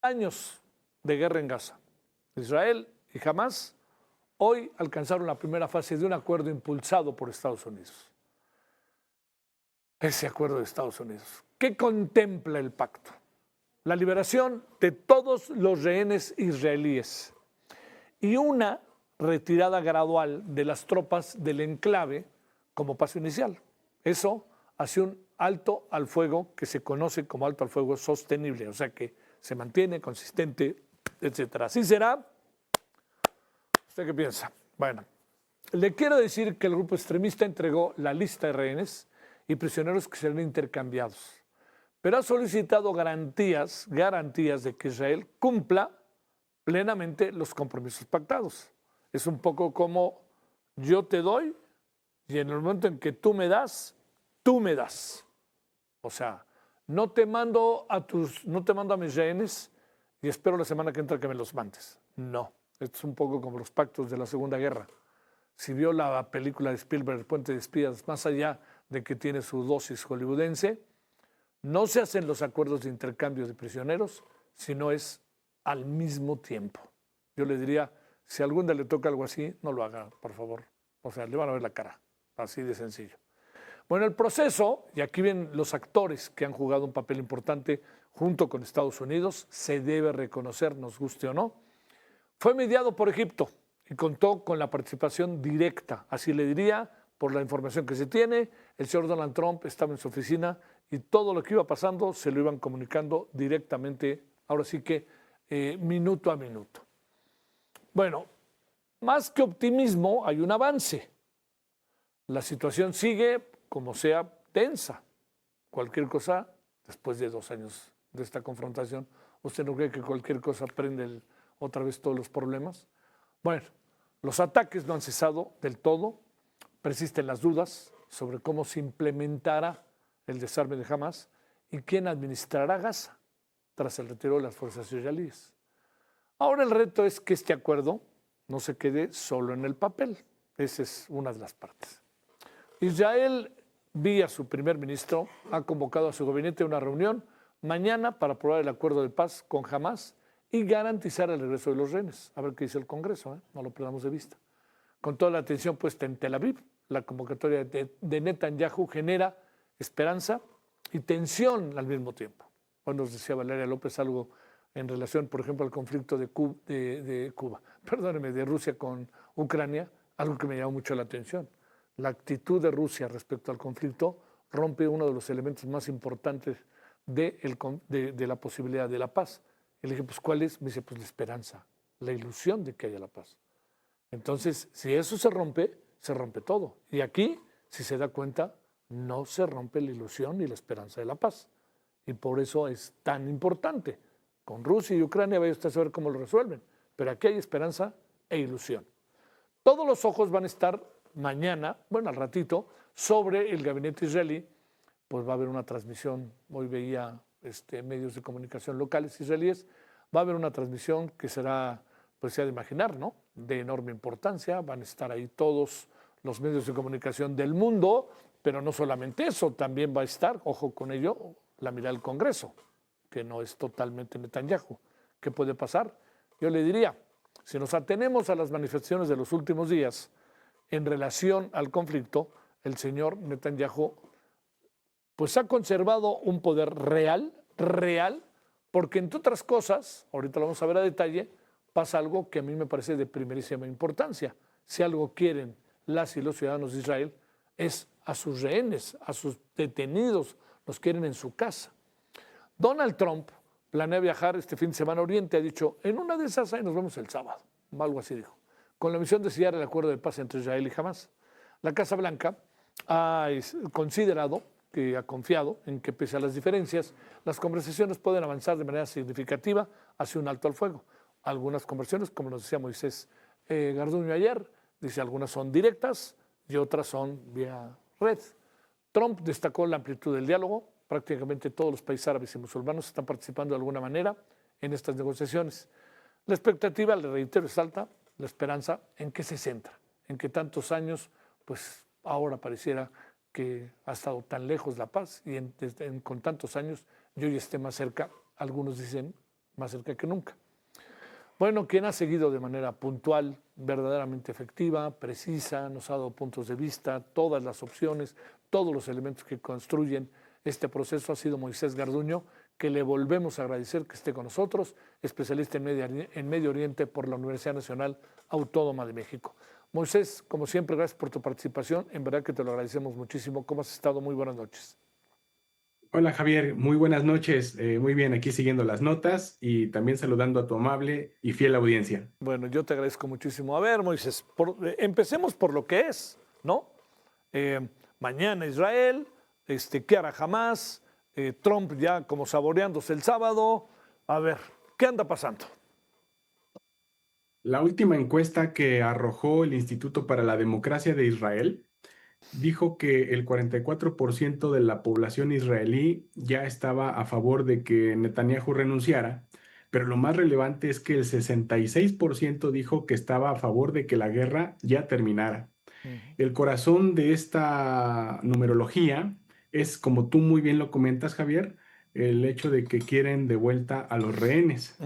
Años de guerra en Gaza. Israel y Hamás hoy alcanzaron la primera fase de un acuerdo impulsado por Estados Unidos. Ese acuerdo de Estados Unidos. ¿Qué contempla el pacto? La liberación de todos los rehenes israelíes y una retirada gradual de las tropas del enclave como paso inicial. Eso hace un alto al fuego que se conoce como alto al fuego sostenible, o sea que se mantiene consistente, etcétera. Así será. ¿Usted qué piensa? Bueno, le quiero decir que el grupo extremista entregó la lista de rehenes y prisioneros que serán intercambiados, pero ha solicitado garantías de que Israel cumpla plenamente los compromisos pactados. Es un poco como yo te doy y en el momento en que tú me das, tú me das. O sea, no te mando a mis rehenes y espero la semana que entra que me los mandes. No, esto es un poco como los pactos de la Segunda Guerra. Si vio la película de Spielberg, El Puente de Espías, más allá de que tiene su dosis hollywoodense, no se hacen los acuerdos de intercambio de prisioneros, sino es al mismo tiempo. Yo le diría, si algún día le toca algo así, no lo haga, por favor. O sea, le van a ver la cara, así de sencillo. Bueno, el proceso, y aquí ven los actores que han jugado un papel importante junto con Estados Unidos, se debe reconocer, nos guste o no, fue mediado por Egipto y contó con la participación directa, así le diría, por la información que se tiene. El señor Donald Trump estaba en su oficina y todo lo que iba pasando se lo iban comunicando directamente, ahora sí que minuto a minuto. Bueno, más que optimismo, hay un avance. La situación sigue, como sea, tensa. Cualquier cosa, después de 2 años de esta confrontación, ¿usted no cree que cualquier cosa prende otra vez todos los problemas? Bueno, los ataques no han cesado del todo. Persisten las dudas sobre cómo se implementará el desarme de Hamás y quién administrará Gaza tras el retiro de las fuerzas israelíes. Ahora el reto es que este acuerdo no se quede solo en el papel. Esa es una de las partes. Israel, vía su primer ministro, ha convocado a su gabinete a una reunión mañana para aprobar el acuerdo de paz con Hamás y garantizar el regreso de los rehenes. A ver qué dice el Congreso, no lo perdamos de vista. Con toda la atención puesta en Tel Aviv, la convocatoria de Netanyahu genera esperanza y tensión al mismo tiempo. Hoy nos decía Valeria López algo en relación, por ejemplo, al conflicto de Rusia con Ucrania, algo que me llamó mucho la atención. La actitud de Rusia respecto al conflicto rompe uno de los elementos más importantes de la posibilidad de la paz. Y le dije, pues, ¿cuál es? Me dice, pues, la esperanza, la ilusión de que haya la paz. Entonces, si eso se rompe todo. Y aquí, si se da cuenta, no se rompe la ilusión ni la esperanza de la paz. Y por eso es tan importante. Con Rusia y Ucrania vaya usted a saber cómo lo resuelven. Pero aquí hay esperanza e ilusión. Todos los ojos van a estar mañana, bueno, al ratito, sobre el gabinete israelí. Pues va a haber una transmisión, hoy veía medios de comunicación locales israelíes, va a haber una transmisión que será, pues se ha de imaginar, ¿no?, de enorme importancia. Van a estar ahí todos los medios de comunicación del mundo, pero no solamente eso, también va a estar, ojo con ello, la mirada del Congreso, que no es totalmente Netanyahu. ¿Qué puede pasar? Yo le diría, si nos atenemos a las manifestaciones de los últimos días en relación al conflicto, el señor Netanyahu pues ha conservado un poder real, porque entre otras cosas, ahorita lo vamos a ver a detalle, pasa algo que a mí me parece de primerísima importancia. Si algo quieren las y los ciudadanos de Israel es a sus rehenes, a sus detenidos, los quieren en su casa. Donald Trump planea viajar este fin de semana a Oriente, ha dicho, en una de esas ahí nos vemos el sábado, algo así dijo, con la misión de sellar el acuerdo de paz entre Israel y Hamás. La Casa Blanca ha considerado que ha confiado en que pese a las diferencias, las conversaciones pueden avanzar de manera significativa hacia un alto al fuego. Algunas conversaciones, como nos decía Moisés Garduño ayer, dice algunas son directas y otras son vía red. Trump destacó la amplitud del diálogo. Prácticamente todos los países árabes y musulmanes están participando de alguna manera en estas negociaciones. La expectativa, le reitero, es alta. La esperanza, ¿en qué se centra? En que tantos años, pues ahora pareciera que ha estado tan lejos la paz y con tantos años yo ya esté más cerca, algunos dicen más cerca que nunca. Bueno, quien ha seguido de manera puntual, verdaderamente efectiva, precisa, nos ha dado puntos de vista, todas las opciones, todos los elementos que construyen este proceso ha sido Moisés Garduño, que le volvemos a agradecer que esté con nosotros, especialista en Medio Oriente por la Universidad Nacional Autónoma de México. Moisés, como siempre, gracias por tu participación. En verdad que te lo agradecemos muchísimo. ¿Cómo has estado? Muy buenas noches. Hola Javier, muy buenas noches. Muy bien, aquí siguiendo las notas y también saludando a tu amable y fiel audiencia. Bueno, yo te agradezco muchísimo. A ver, Moisés, empecemos por lo que es, ¿no? Mañana Israel, ¿qué hará Hamás? Trump ya como saboreándose el sábado. A ver, ¿qué anda pasando? La última encuesta que arrojó el Instituto para la Democracia de Israel dijo que el 44% de la población israelí ya estaba a favor de que Netanyahu renunciara, pero lo más relevante es que el 66% dijo que estaba a favor de que la guerra ya terminara. El corazón de esta numerología es, como tú muy bien lo comentas, Javier, el hecho de que quieren de vuelta a los rehenes.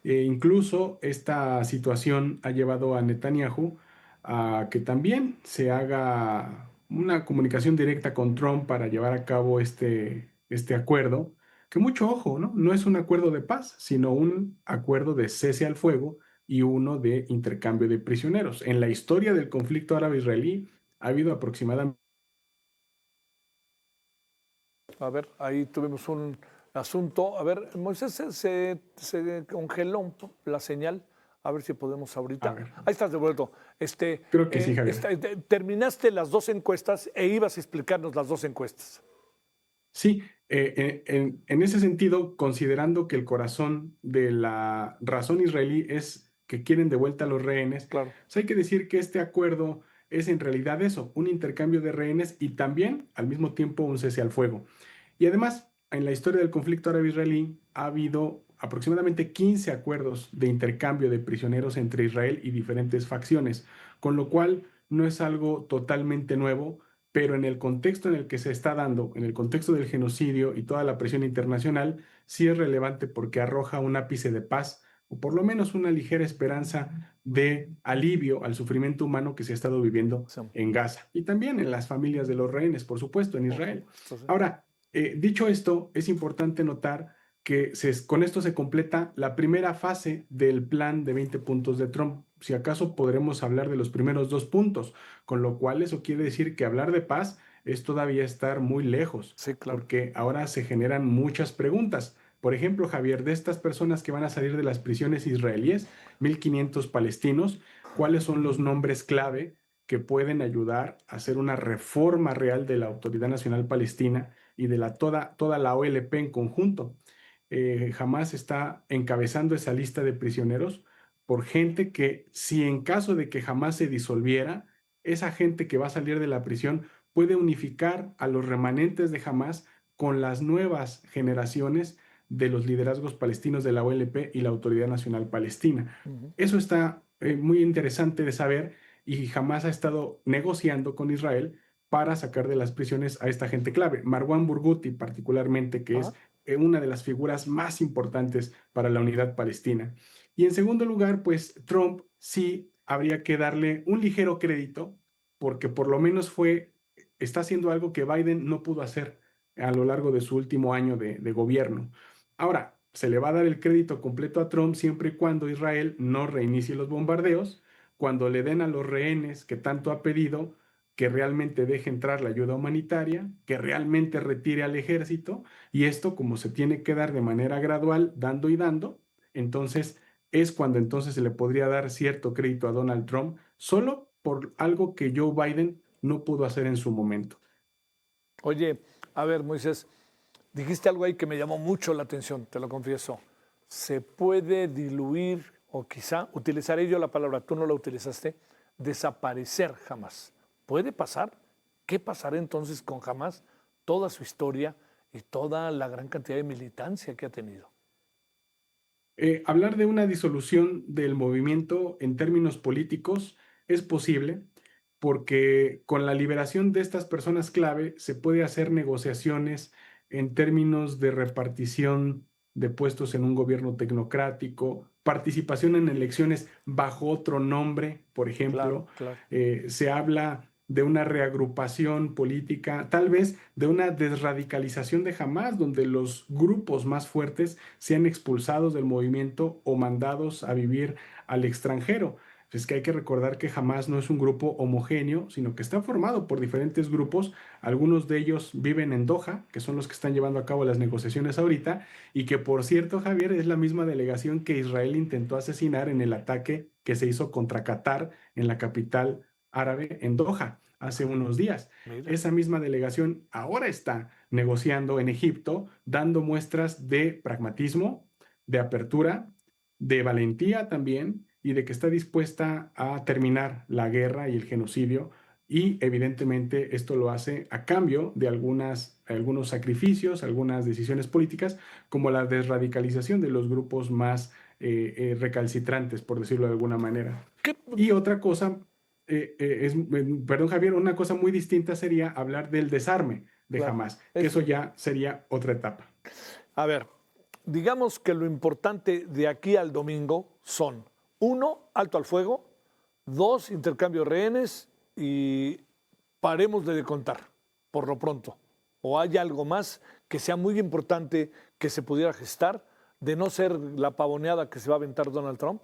Incluso esta situación ha llevado a Netanyahu a que también se haga una comunicación directa con Trump para llevar a cabo este acuerdo, que mucho ojo, ¿no? No es un acuerdo de paz, sino un acuerdo de cese al fuego y uno de intercambio de prisioneros. En la historia del conflicto árabe-israelí ha habido aproximadamente... A ver, ahí tuvimos un asunto. A ver, Moisés, se congeló la señal. A ver si podemos ahorita. Ahí estás de vuelta. Creo que sí, Javier. Terminaste las dos encuestas e ibas a explicarnos las dos encuestas. Sí, en ese sentido, considerando que el corazón de la razón israelí es que quieren de vuelta a los rehenes, claro, pues hay que decir que este acuerdo es en realidad eso, un intercambio de rehenes y también al mismo tiempo un cese al fuego. Y además, en la historia del conflicto árabe-israelí ha habido aproximadamente 15 acuerdos de intercambio de prisioneros entre Israel y diferentes facciones, con lo cual no es algo totalmente nuevo, pero en el contexto en el que se está dando, en el contexto del genocidio y toda la presión internacional, sí es relevante porque arroja un ápice de paz o por lo menos una ligera esperanza de alivio al sufrimiento humano que se ha estado viviendo en Gaza y también en las familias de los rehenes, por supuesto, en Israel. Ahora, dicho esto, es importante notar que con esto se completa la primera fase del plan de 20 puntos de Trump. Si acaso podremos hablar de los primeros 2 puntos, con lo cual eso quiere decir que hablar de paz es todavía estar muy lejos, sí, claro, porque ahora se generan muchas preguntas. Por ejemplo, Javier, de estas personas que van a salir de las prisiones israelíes, 1,500 palestinos, ¿cuáles son los nombres clave que pueden ayudar a hacer una reforma real de la Autoridad Nacional Palestina y de toda la OLP en conjunto? Hamás está encabezando esa lista de prisioneros por gente que, si en caso de que Hamás se disolviera, esa gente que va a salir de la prisión puede unificar a los remanentes de Hamás con las nuevas generaciones de los liderazgos palestinos de la OLP y la Autoridad Nacional Palestina. Eso está muy interesante de saber y Hamás ha estado negociando con Israel para sacar de las prisiones a esta gente clave. Marwan Burguti, particularmente, que es una de las figuras más importantes para la unidad palestina. Y en segundo lugar, pues Trump sí habría que darle un ligero crédito, porque por lo menos está haciendo algo que Biden no pudo hacer a lo largo de su último año de gobierno. Ahora, se le va a dar el crédito completo a Trump siempre y cuando Israel no reinicie los bombardeos, cuando le den a los rehenes que tanto ha pedido, que realmente deje entrar la ayuda humanitaria, que realmente retire al ejército, y esto como se tiene que dar de manera gradual, dando y dando, entonces es cuando entonces se le podría dar cierto crédito a Donald Trump, solo por algo que Joe Biden no pudo hacer en su momento. Oye, a ver, Moisés, dijiste algo ahí que me llamó mucho la atención, te lo confieso. Se puede diluir, o quizá utilizaré yo la palabra, tú no la utilizaste, desaparecer Hamás. ¿Puede pasar? ¿Qué pasará entonces con Hamás? Toda su historia y toda la gran cantidad de militancia que ha tenido. Hablar de una disolución del movimiento en términos políticos es posible porque con la liberación de estas personas clave se puede hacer negociaciones en términos de repartición de puestos en un gobierno tecnocrático, participación en elecciones bajo otro nombre, por ejemplo. Claro, claro. Se habla de una reagrupación política, tal vez de una desradicalización de Hamás, donde los grupos más fuertes sean expulsados del movimiento o mandados a vivir al extranjero. Es que hay que recordar que Hamás no es un grupo homogéneo, sino que está formado por diferentes grupos. Algunos de ellos viven en Doha, que son los que están llevando a cabo las negociaciones ahorita, y que por cierto, Javier, es la misma delegación que Israel intentó asesinar en el ataque que se hizo contra Qatar en la capital árabe, en Doha, hace unos días. Mira. Esa misma delegación ahora está negociando en Egipto, dando muestras de pragmatismo, de apertura, de valentía también, y de que está dispuesta a terminar la guerra y el genocidio. Y evidentemente esto lo hace a cambio de algunos sacrificios, algunas decisiones políticas, como la desradicalización de los grupos más recalcitrantes, por decirlo de alguna manera. ¿Qué? Y otra cosa, perdón Javier, una cosa muy distinta sería hablar del desarme de Claro. Hamás, que eso ya sería otra etapa. A ver, digamos que lo importante de aquí al domingo son: 1, alto al fuego; 2, intercambio de rehenes; y paremos de contar por lo pronto. ¿O hay algo más que sea muy importante que se pudiera gestar, de no ser la pavoneada que se va a aventar Donald Trump?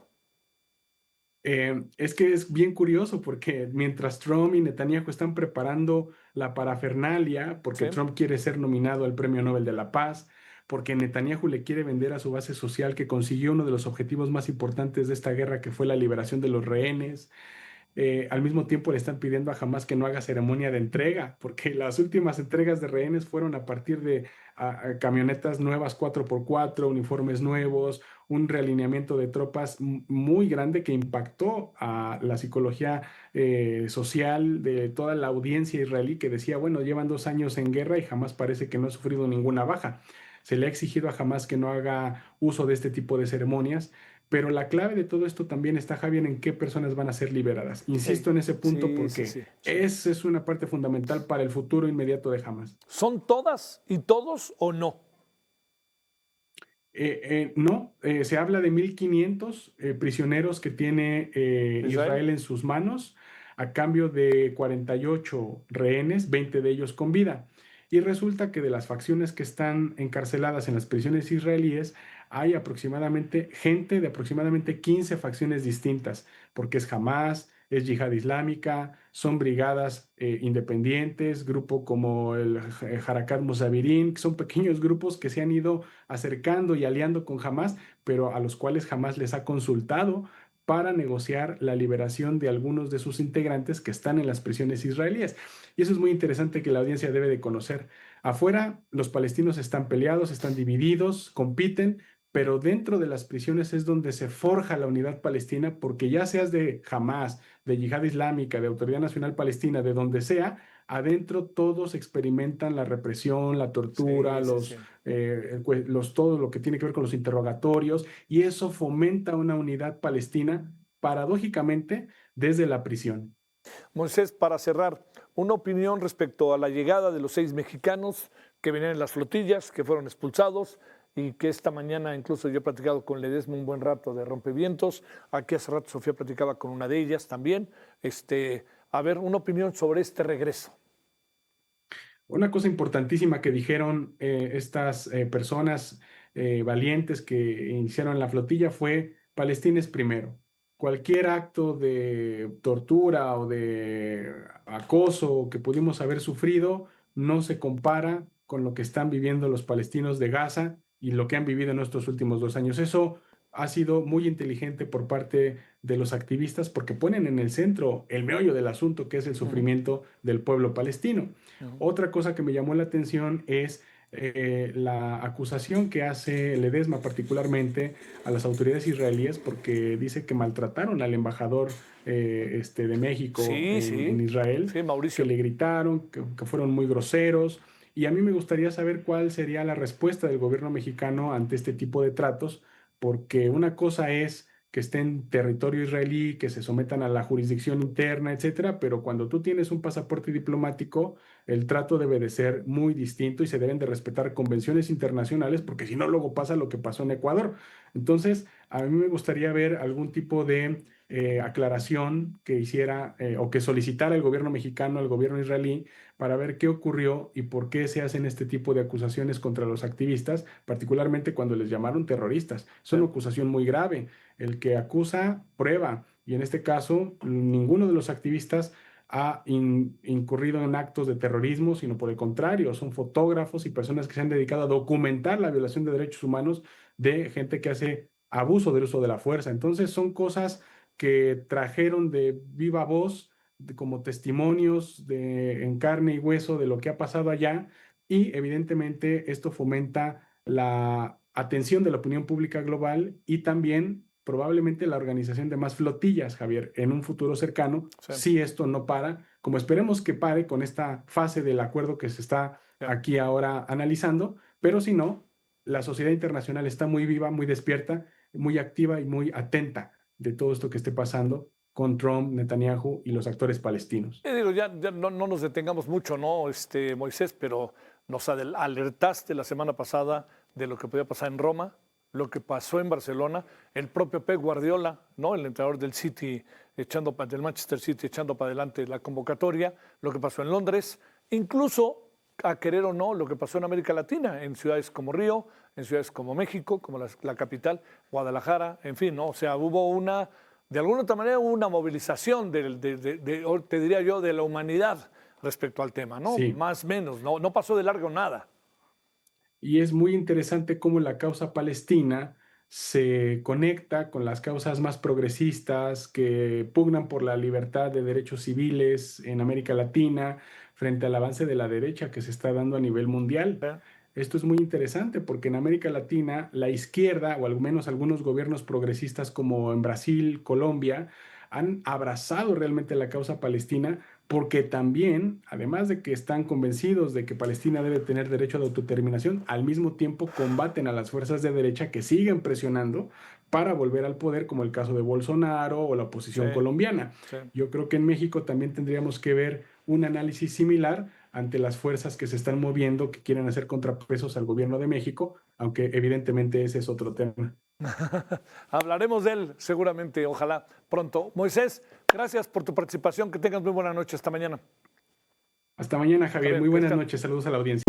Es que es bien curioso porque mientras Trump y Netanyahu están preparando la parafernalia, porque Sí. Trump quiere ser nominado al Premio Nobel de la Paz, porque Netanyahu le quiere vender a su base social que consiguió uno de los objetivos más importantes de esta guerra, que fue la liberación de los rehenes. Al mismo tiempo le están pidiendo a Hamás que no haga ceremonia de entrega, porque las últimas entregas de rehenes fueron a partir de camionetas nuevas 4x4, uniformes nuevos, un realineamiento de tropas muy grande que impactó a la psicología social de toda la audiencia israelí, que decía, bueno, llevan 2 años en guerra y jamás parece que no ha sufrido ninguna baja. Se le ha exigido a Hamás que no haga uso de este tipo de ceremonias. Pero la clave de todo esto también está, Javier, en qué personas van a ser liberadas. Sí, Insisto en ese punto sí, sí, porque sí, sí. esa es una parte fundamental para el futuro inmediato de Hamas. ¿Son todas y todos o no? No, se habla de 1.500 prisioneros que tiene Israel. Israel en sus manos a cambio de 48 rehenes, 20 de ellos con vida. Y resulta que de las facciones que están encarceladas en las prisiones israelíes, hay aproximadamente gente de aproximadamente 15 facciones distintas, porque es Hamas, es Yihad Islámica, son brigadas independientes, grupo como el Harakat Musavirin, que son pequeños grupos que se han ido acercando y aliando con Hamas, pero a los cuales Hamas les ha consultado para negociar la liberación de algunos de sus integrantes que están en las prisiones israelíes. Y eso es muy interesante, que la audiencia debe de conocer. Afuera, los palestinos están peleados, están divididos, compiten, pero dentro de las prisiones es donde se forja la unidad palestina, porque ya seas de Hamas, de Yihad Islámica, de Autoridad Nacional Palestina, de donde sea, adentro todos experimentan la represión, la tortura, Sí, sí, sí. todo lo que tiene que ver con los interrogatorios, y eso fomenta una unidad palestina, paradójicamente, desde la prisión. Moisés, para cerrar, una opinión respecto a la llegada de los 6 mexicanos que venían en las flotillas, que fueron expulsados, y que esta mañana incluso yo he platicado con Ledesma un buen rato de rompevientos. Aquí hace rato Sofía platicaba con una de ellas también. A ver, una opinión sobre este regreso. Una cosa importantísima que dijeron estas personas valientes que iniciaron la flotilla fue: Palestina es primero. Cualquier acto de tortura o de acoso que pudimos haber sufrido no se compara con lo que están viviendo los palestinos de Gaza y lo que han vivido en estos últimos 2 años. Eso ha sido muy inteligente por parte de los activistas, porque ponen en el centro el meollo del asunto, que es el sufrimiento del pueblo palestino. Otra cosa que me llamó la atención es la acusación que hace Ledesma particularmente a las autoridades israelíes, porque dice que maltrataron al embajador de México Sí, en sí, Israel, sí, Mauricio. que le gritaron, que fueron muy groseros. Y a mí me gustaría saber cuál sería la respuesta del gobierno mexicano ante este tipo de tratos, porque una cosa es que estén en territorio israelí, que se sometan a la jurisdicción interna, etcétera, pero cuando tú tienes un pasaporte diplomático, el trato debe de ser muy distinto y se deben de respetar convenciones internacionales, porque si no, luego pasa lo que pasó en Ecuador. Entonces, a mí me gustaría ver algún tipo de aclaración que hiciera o que solicitara el gobierno mexicano al gobierno israelí para ver qué ocurrió y por qué se hacen este tipo de acusaciones contra los activistas, particularmente cuando les llamaron terroristas. Es una acusación muy grave. El que acusa, prueba. Y en este caso, ninguno de los activistas ha incurrido en actos de terrorismo, sino por el contrario, son fotógrafos y personas que se han dedicado a documentar la violación de derechos humanos de gente que hace abuso del uso de la fuerza. Entonces, son cosas que trajeron de viva voz como testimonios en carne y hueso de lo que ha pasado allá, y evidentemente esto fomenta la atención de la opinión pública global y también probablemente la organización de más flotillas, Javier, en un futuro cercano, si esto no para, como esperemos que pare con esta fase del acuerdo que se está aquí ahora analizando, pero si no, la sociedad internacional está muy viva, muy despierta, muy activa y muy atenta de todo esto que esté pasando con Trump, Netanyahu y los actores palestinos. Digo, ya no nos detengamos mucho, ¿no, Moisés? Pero nos alertaste la semana pasada de lo que podía pasar en Roma, lo que pasó en Barcelona, el propio Pep Guardiola, ¿no? El entrenador del City, del Manchester City, echando para adelante la convocatoria, lo que pasó en Londres, incluso, a querer o no, lo que pasó en América Latina, en ciudades como Río, en ciudades como México, como la capital, Guadalajara, en fin, ¿no? O sea, hubo de alguna otra manera, una movilización, te diría yo, de la humanidad respecto al tema, ¿no? Sí. Más o menos, no pasó de largo nada. Y es muy interesante cómo la causa palestina se conecta con las causas más progresistas que pugnan por la libertad de derechos civiles en América Latina frente al avance de la derecha que se está dando a nivel mundial. ¿Eh? Esto es muy interesante porque en América Latina la izquierda, o al menos algunos gobiernos progresistas como en Brasil, Colombia, han abrazado realmente la causa palestina porque también, además de que están convencidos de que Palestina debe tener derecho a la autodeterminación, al mismo tiempo combaten a las fuerzas de derecha que siguen presionando para volver al poder, como el caso de Bolsonaro o la oposición colombiana. Sí. Yo creo que en México también tendríamos que ver un análisis similar ante las fuerzas que se están moviendo, que quieren hacer contrapesos al gobierno de México, aunque evidentemente ese es otro tema. Hablaremos de él seguramente, ojalá pronto. Moisés, gracias por tu participación. Que tengas muy buena noche. Hasta mañana. Hasta mañana, Javier. Muy buenas noches. Saludos a la audiencia.